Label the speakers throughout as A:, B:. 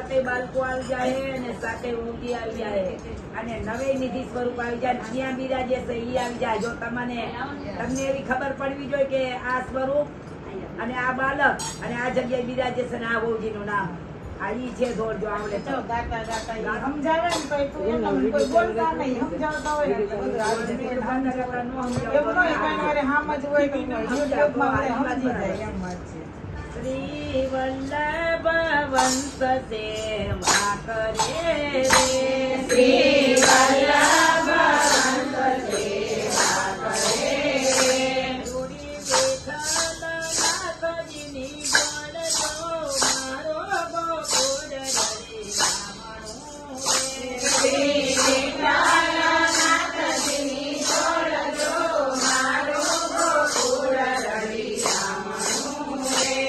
A: સાતે બાળકો આવી જાય અને સાતે ઊંઘી આવી જાય અને નવે નિધિ સ્વરૂપ આવી જાય. ત્યાં બિરાજે છે ઈ આવી જાય. જો તમને એવી ખબર પડવી જોઈએ કે આ સ્વરૂપ અને આ બાળક અને આ જગ્યાએ બિરાજે છે ને આ વહુજીનું નામ આ ઈ છે. દોડજો આવડે તો
B: સમજાવે ને કોઈ તું એમ કોઈ બોલતા નહીં સમજાવતા હોય ને બધું હાલ એમ નો એકવાર વારે હામ જ હોય કે યુટ્યુબમાં વારે સમજી જાય એમ વાત છે.
A: શ્રી વલ્લભ વંશ સેવા કરે રે શ્રી વલ્લભ વંશ સેવા કરે રે જોડી બેઠલ નાથજીની જોડજો મારો ગોકુળ રે રામણું રે શ્રી બેઠલ નાથજીની જોડજો મારો ગોકુળ રે રામણું રે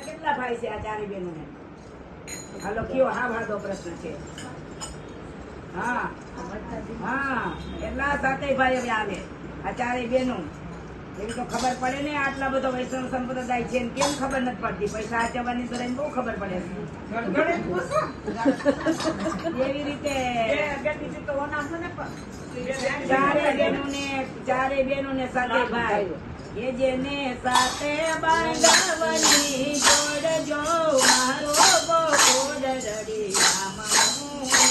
A: કેટલા ભાઈ છે આ ચારે બહેનો ને? હાલો કયો હા ભાદો પ્રશ્ન છે. હા હા એટલા સાતે ભાઈ હવે આવે આ ચારે બહેનો એવી તો ખબર પડે ને. આટલા બધો વૈષ્ણવ સંપ્રદાય છે કેમ ખબર નથી પડતી? પૈસા આચવવાની તો બહુ ખબર પડે છે એવી રીતે. ચારે બહેનો ને સાતે ભાઈ કે જેને સાથે બાંધવની જોડજો મારો ગોકુળ રડી રામણું રે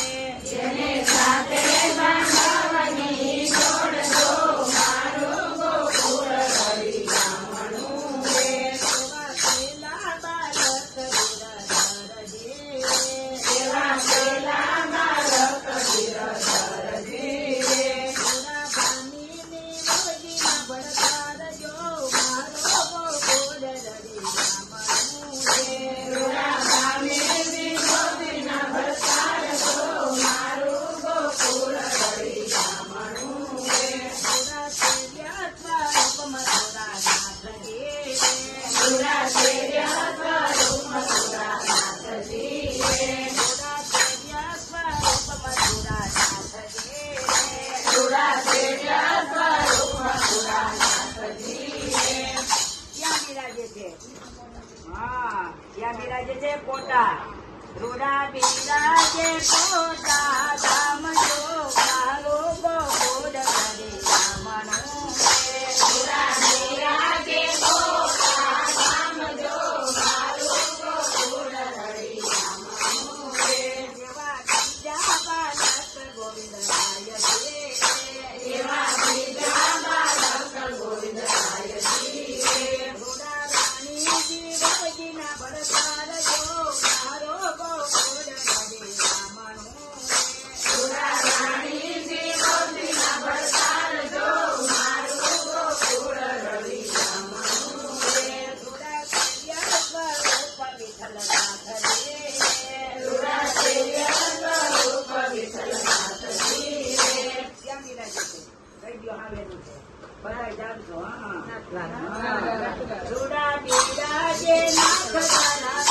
A: જેને સાથે બાંધવની જોડજો મારો ગોકુળ રડી રામણું રે એવા પેલા બાળક ધીરધરજે એવા પેલા બાળક ધીરધરજે રે પૂરા પાણીની મોજીના ભડકા કોટા રૂડા બિરાજે કોટા ધામ જો મારો ગોકુળ રે રામણું રે રૂડા બિરાજે કોટા ધામ જો મારો ગોકુળ રે રામણું રે જેવા બીજા બાળક ગોવિંદ રાય છે એવા બીજા બાળક દ્યો હાવેનું છે બધાય જાણજો. હા રૂડા પીડા જે નાથ તારા